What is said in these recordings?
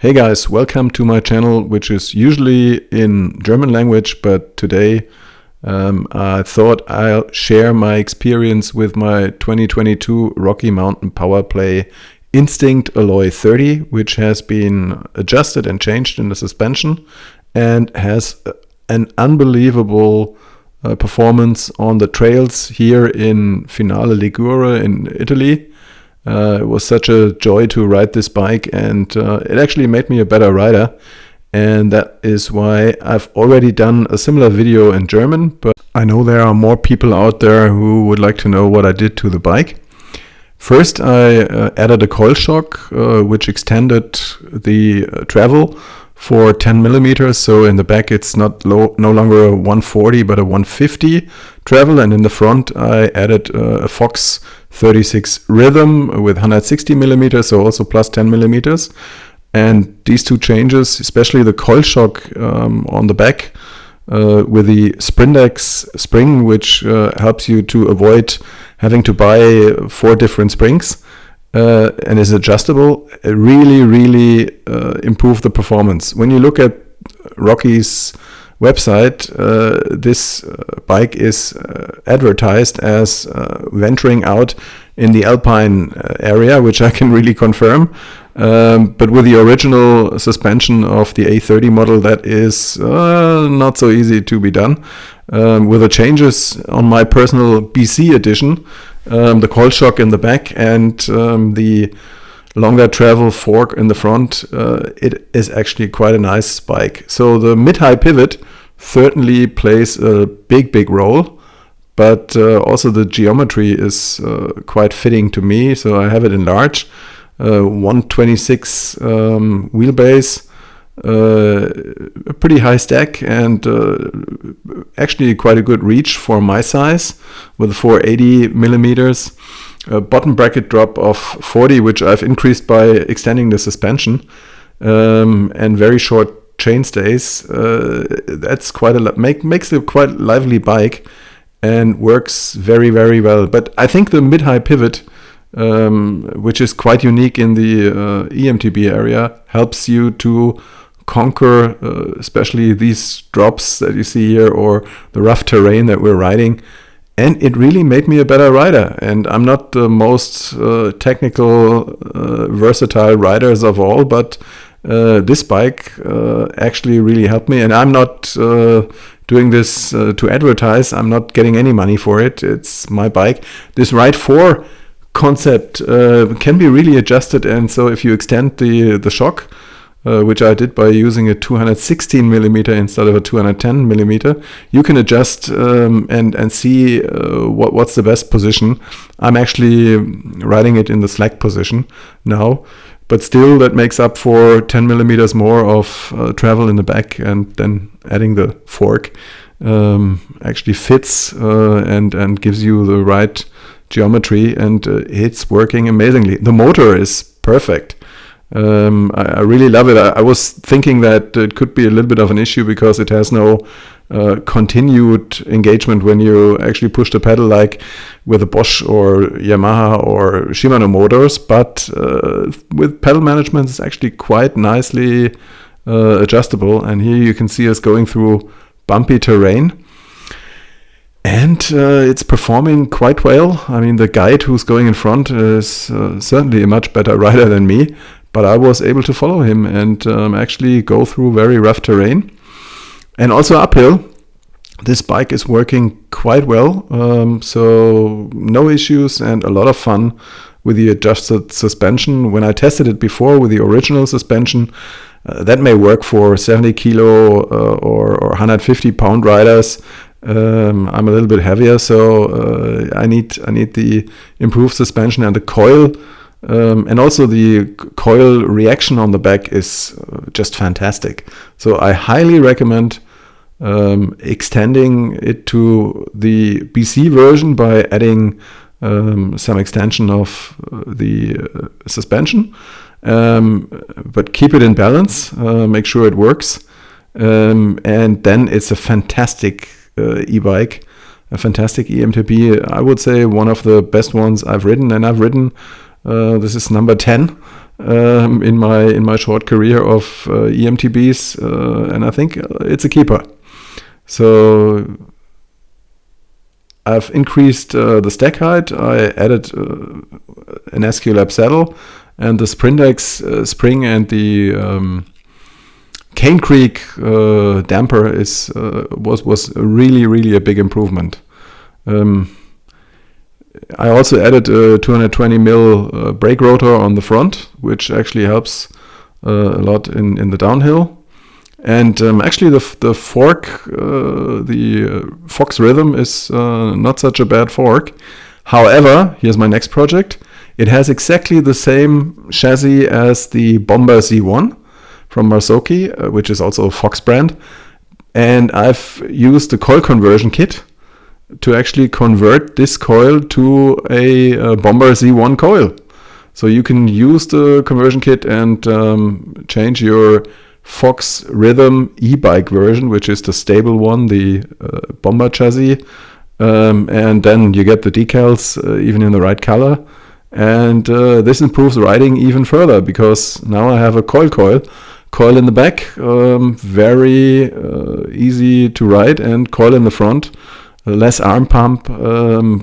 Hey guys, welcome to my channel, which is usually in German language, but today I thought I'll share my experience with my 2022 Rocky Mountain Powerplay Instinct Alloy 30, which has been adjusted and changed in the suspension and has an unbelievable performance on the trails here in Finale Ligure in Italy. It was such a joy to ride this bike, and it actually made me a better rider, and that is why I've already done a similar video in German, but I know there are more people out there who would like to know what I did to the bike. First, I added a coil shock which extended the travel for 10 millimeters, so in the back it's no longer a 140 but a 150 travel, and in the front I added a Fox 36 Rhythm with 160 millimeters, so also plus 10 millimeters. And these two changes, especially the coil shock on the back with the Sprindex spring, which helps you to avoid having to buy 4 different springs and is adjustable, really improved the performance. When you look at Rocky's website, this bike is advertised as venturing out in the Alpine area, which I can really confirm. But with the original suspension of the A30 model, that is not so easy to be done. With the changes on my personal BC edition, the coil shock in the back and the longer travel fork in the front, it is actually quite a nice bike. So the mid-high pivot certainly plays a big role, but also the geometry is quite fitting to me, so I have it in large. 126 wheelbase, a pretty high stack, and actually quite a good reach for my size with 480 millimeters. A bottom bracket drop of 40, which I've increased by extending the suspension, and very short chain stays. That's quite makes it quite lively bike and works very well. But I think the mid-high pivot, which is quite unique in the EMTB area, helps you to conquer especially these drops that you see here or the rough terrain that we're riding. And it really made me a better rider. And I'm not the most technical, versatile riders of all, but this bike actually really helped me. And I'm not doing this to advertise. I'm not getting any money for it. It's my bike. This Ride 4 concept can be really adjusted. And so if you extend the shock, which I did by using a 216 millimeter instead of a 210 millimeter, you can adjust and see what's the best position. I'm actually riding it in the slack position now, but still that makes up for 10 millimeters more of travel in the back, and then adding the fork actually fits and gives you the right geometry, and it's working amazingly. The motor is perfect. I really love it. I was thinking that it could be a little bit of an issue because it has no continued engagement when you actually push the pedal like with a Bosch or Yamaha or Shimano motors, but with pedal management it's actually quite nicely adjustable. And here you can see us going through bumpy terrain. And it's performing quite well. I mean, the guide who's going in front is certainly a much better rider than me, but I was able to follow him and actually go through very rough terrain. And also uphill, this bike is working quite well. So no issues and a lot of fun with the adjusted suspension. When I tested it before with the original suspension, that may work for 70 kilo or 150 pound riders. I'm a little bit heavier, so I need the improved suspension and the coil, and also the coil reaction on the back is just fantastic. So I highly recommend extending it to the BC version by adding some extension of the suspension, but keep it in balance, make sure it works, and then it's a fantastic e-bike, a fantastic EMTB. I would say one of the best ones I've ridden, and I've ridden This is number 10 in my short career of EMTBs, and I think it's a keeper. So I've increased the stack height. I added an SQLab saddle, and the Sprindex spring and the Cane Creek damper was really a big improvement. I also added a 220 mil brake rotor on the front, which actually helps a lot in the downhill. And actually the fork, the Fox Rhythm is not such a bad fork. However, here's my next project. It has exactly the same chassis as the Bomber Z1 from Marzocchi, which is also a Fox brand. And I've used the coil conversion kit to actually convert this coil to a Bomber Z1 coil. So you can use the conversion kit and change your Fox Rhythm e-bike version, which is the stable one, the Bomber chassis, and then you get the decals even in the right color. And this improves riding even further, because now I have a coil in the back, very easy to ride, and coil in the front, less arm pump,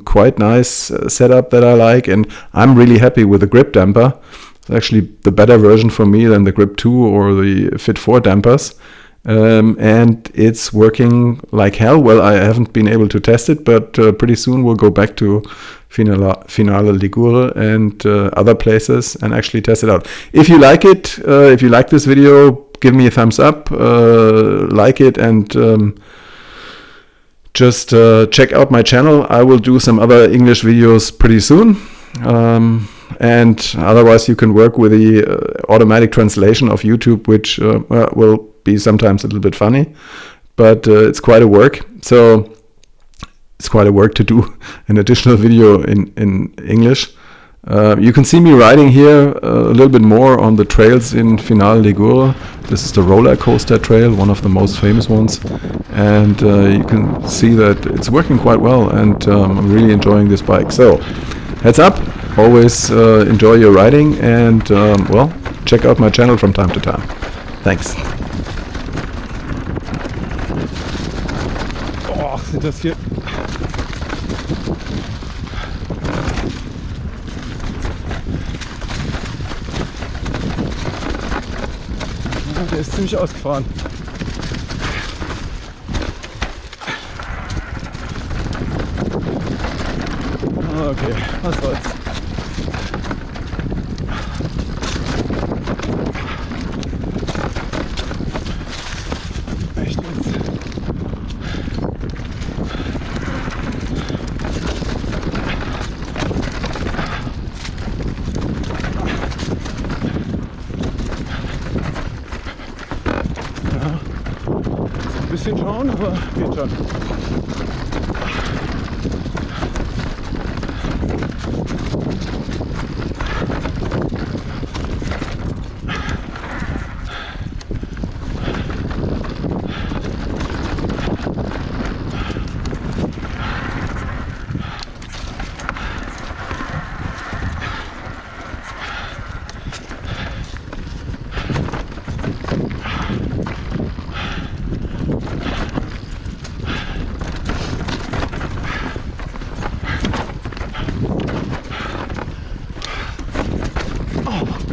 quite nice setup that I like, and I'm really happy with the grip damper. It's actually the better version for me than the Grip 2 or the Fit 4 dampers, and it's working like hell. Well, I haven't been able to test it, but pretty soon we'll go back to Finale Ligure and other places and actually test it out. If you like it, if you like this video, give me a thumbs up, like it, and just check out my channel. I will do some other English videos pretty soon. And otherwise you can work with the automatic translation of YouTube, which will be sometimes a little bit funny, but it's quite a work. So it's quite a work to do an additional video in English. You can see me riding here a little bit more on the trails in Finale Ligure. This is the roller coaster trail, one of the most famous ones, and you can see that it's working quite well, and I'm really enjoying this bike. So heads up, always enjoy your riding, and well, check out my channel from time to time. Thanks. Oh, sind das hier... Der ist ziemlich ausgefahren. Okay, was soll's. Echt jetzt? Ja, ein bisschen schauen, aber geht schon.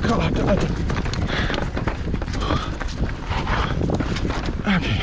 Gott, Alter. Okay.